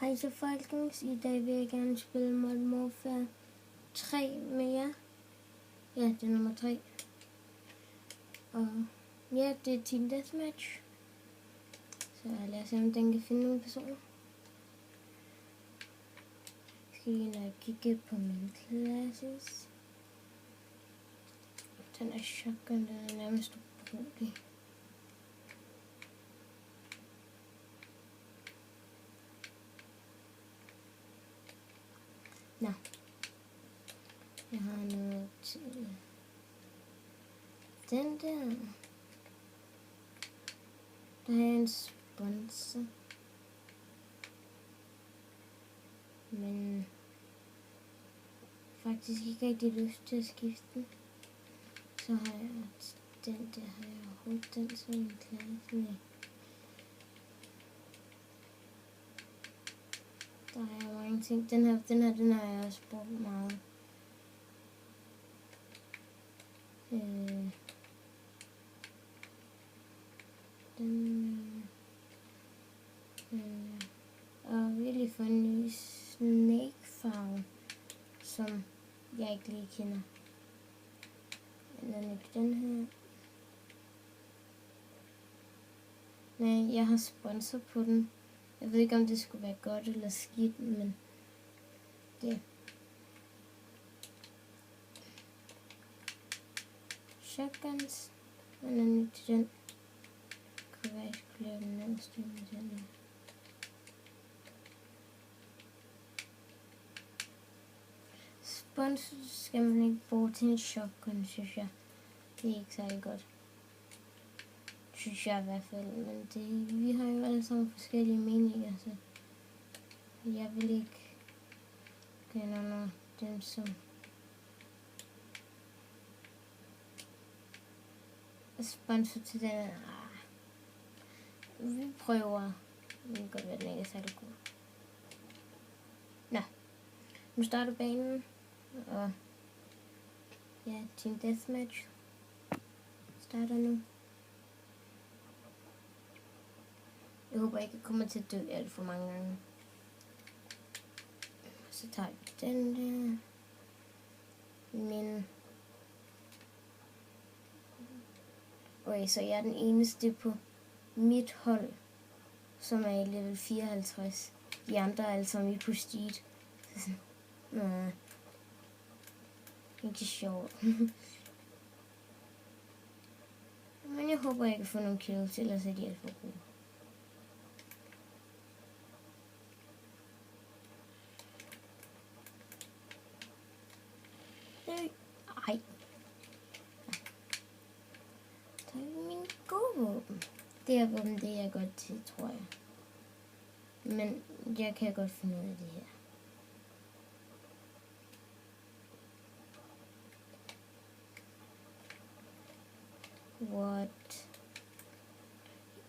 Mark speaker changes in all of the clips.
Speaker 1: Hej så folkens, i dag vil jeg gerne spille Modern Warfare 3 med jer. Ja, det er nummer 3. Og ja, det er Team Deathmatch. Så lad os se, om den kan finde nogle personer. Jeg skal lige nok kigge på min classes. Den er shotgun, den er nærmest ubrugelig. Nå. Jeg har noget til den der. Der er en sponsor. Men faktisk ikke rigtig lyst til at skifte den. Så har jeg den der, har jeg overhovedet den som en klasse med. Der er jo mange ting. Den her har jeg også brugt meget. Og virkelig få en ny snake farve, som jeg ikke lige kender. Den er den her. Nej, jeg har sponsor på den. Jeg ved ikke, om det skulle være godt eller skidt, men det. Shotguns. Den er nyt til den. Kunne være, jeg skulle lave den nederste med den her. Sponsor skal man ikke bruge til en shotgun, synes jeg. Det er ikke særlig godt. Synes jeg i hvert fald, men vi har jo alle sammen forskellige meninger, så jeg vil ikke kende under dem, som sponsor til den. Vi prøver. Det kan godt være, den ikke er særlig god. Nå, nu starter banen, og ja, Team Deathmatch starter nu. Jeg håber ikke, jeg kommer til at dø alt for mange gange. Så tager vi den der. Men okay, så jeg er den eneste på mit hold, som er i level 54. De andre er alle sammen i prestige. Nej. Ikke sjovt. Men jeg håber, jeg kan få nogle kills, ellers er de alt for gode. Ej. Der er min gode våben. Det her våben, det er jeg godt til, tror jeg. Men jeg kan godt finde ud af det her. What?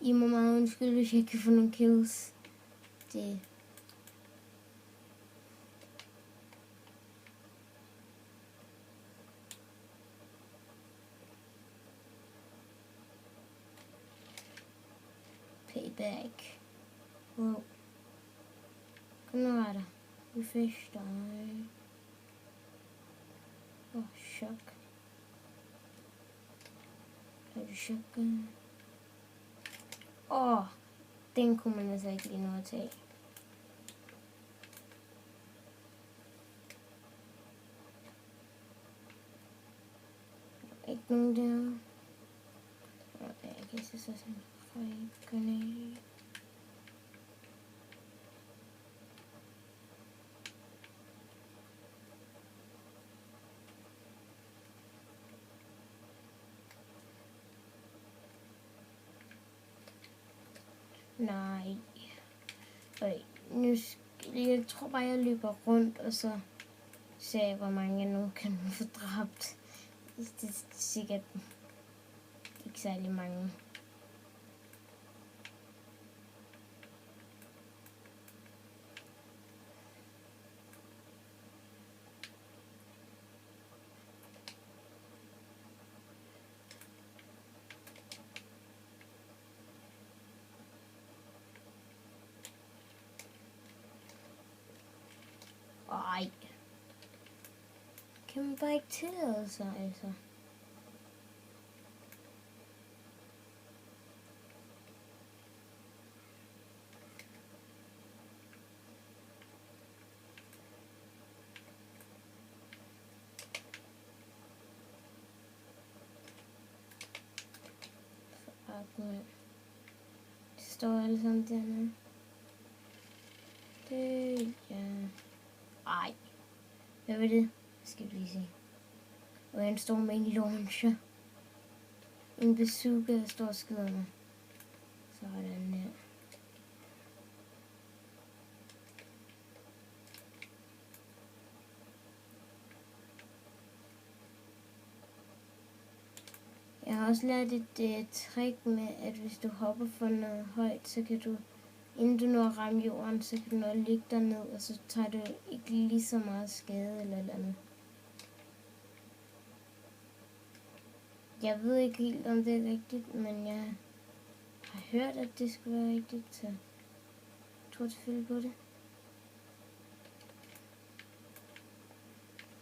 Speaker 1: I må meget undskylde, hvis jeg ikke kan få nogle kills. Det. Payback. Wow. Kom nu, var der. Refresh dig. Chok. Har du chokket? Den kunne man altså ikke lige nå at tage. Ikke nogen der. Okay, jeg kan se sådan en granat. Nej. Okay, nu jeg tror bare, jeg løber rundt, og så ser jeg, hvor mange jeg nu kan få dræbt. Det er sikkert ikke særlig mange. Ej. Kan man bare ikke tillade sig, altså? Det står alle sammen dernede. Det, ja. Ej. Hvad var det? Skal vi lige se. Og han står med en launcher. En bazooka, der står og skyder mig. Sådan der. Jeg har også lært et trick med, at hvis du hopper for noget højt, så kan du, inden du når at ramme jorden, så kan du nå at ligge derned, og så tager du ikke lige så meget skade eller andet. Jeg ved ikke helt, om det er rigtigt, men jeg har hørt, at det skulle være rigtigt, så jeg tror selvfølgelig på det.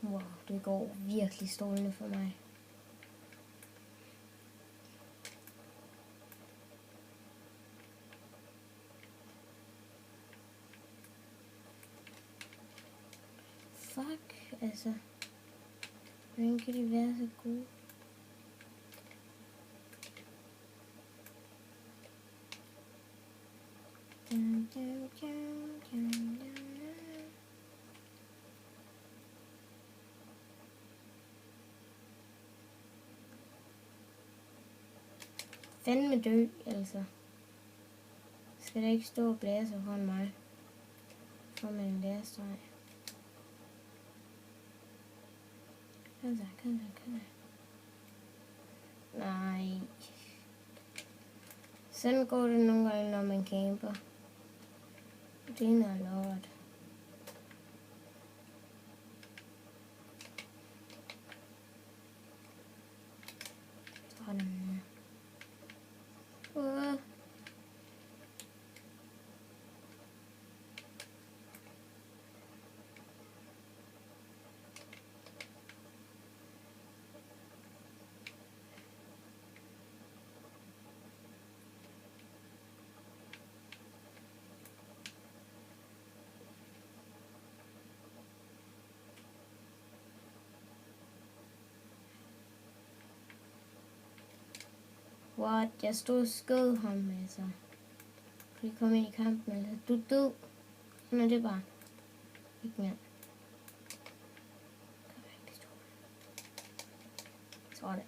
Speaker 1: Wow, det går virkelig strålende for mig. Fuck, altså. Hvordan kan de være så gode? Fandme dø, altså. Skal der ikke stå og blæse foran mig? For man en lærestreg. Kom så. Nej. Sådan går det nogle gange, når man camper. Det er noget lort. Sådan her. What? Jeg stod og skød ham, altså. Kunne I komme ind i kampen, altså? Du er død. Sådan er det bare. Ikke mere. Kom her, pistol. Sådan.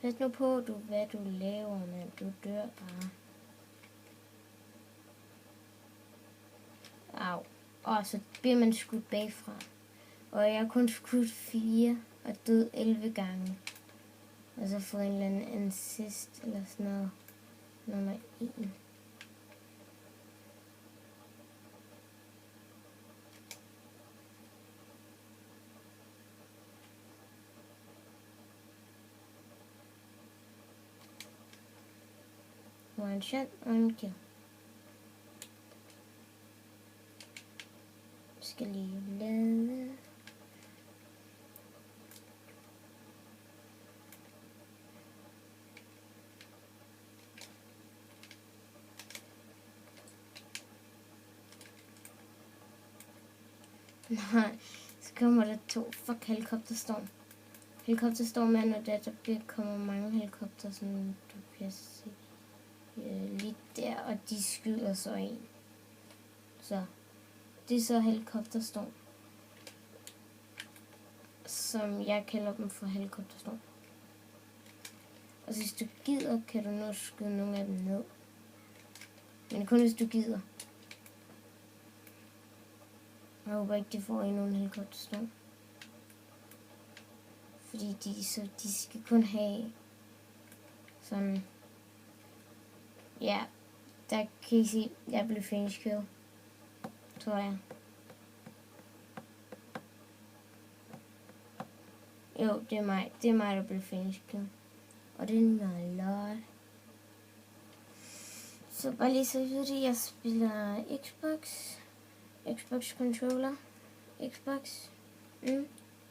Speaker 1: Pas nu på, hvad du laver, mand. Du dør bare. Au. Og så bliver man skudt bagfra. Og jeg har kun skudt 4 og død 11 gange. Og så fået en eller anden assist eller sådan noget. Nummer 1. One shot, one kill. Skal lige lade. Nej, så kommer der 2. Fuck, helikopterstorm. Helikopterstorm er, når der kommer mange helikopter, sådan du kan se lige der, og de skyder så en. Så det er så helikopterstorm, som jeg kalder dem for helikopterstorm. Og hvis du gider, kan du nå at skyde nogle af dem ned. Men kun hvis du gider. Jeg håber ikke, de får endnu en helikopterstorm. Fordi de skal kun have sådan. Ja, der kan I se, jeg blev finish kill. Tror jeg. Jo, det er mig. Det er mig, der blev finish kill. Og det er noget lort. Så bare lige så ved det, jeg spiller Xbox controller, Xbox.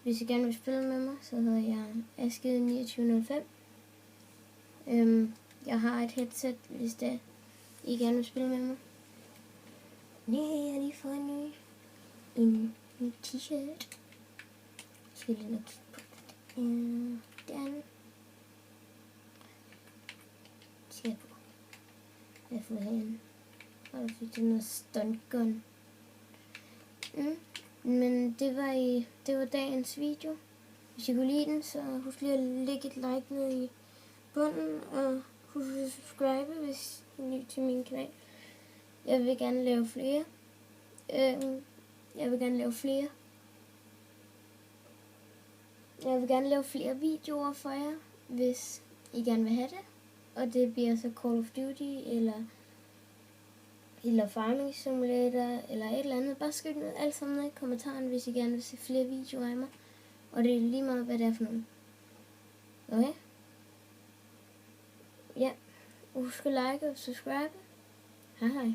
Speaker 1: Hvis I gerne vil spille med mig, så hedder jeg Askede2905. Jeg har et headset, hvis det I gerne vil spille med mig. Nej, jeg har lige fået en ny t-shirt. Skal lige nok på den. Skal på. Jeg får herinde. Og der fik det noget stunt gun. Men det var dagens video. Hvis I kunne lide den, så husk lige at lægge et like ned i bunden, og husk at subscribe, hvis I er ny til min kanal. Jeg vil gerne lave flere. Jeg vil gerne lave flere videoer for jer, hvis I gerne vil have det. Og det bliver så Call of Duty, eller Farming Simulator, eller et eller andet. Bare skriv noget alt sammen ned i kommentaren, hvis I gerne vil se flere videoer af mig. Og det er lige meget, hvad det er for noget. Okay? Ja. Husk at like og subscribe. Hej hej.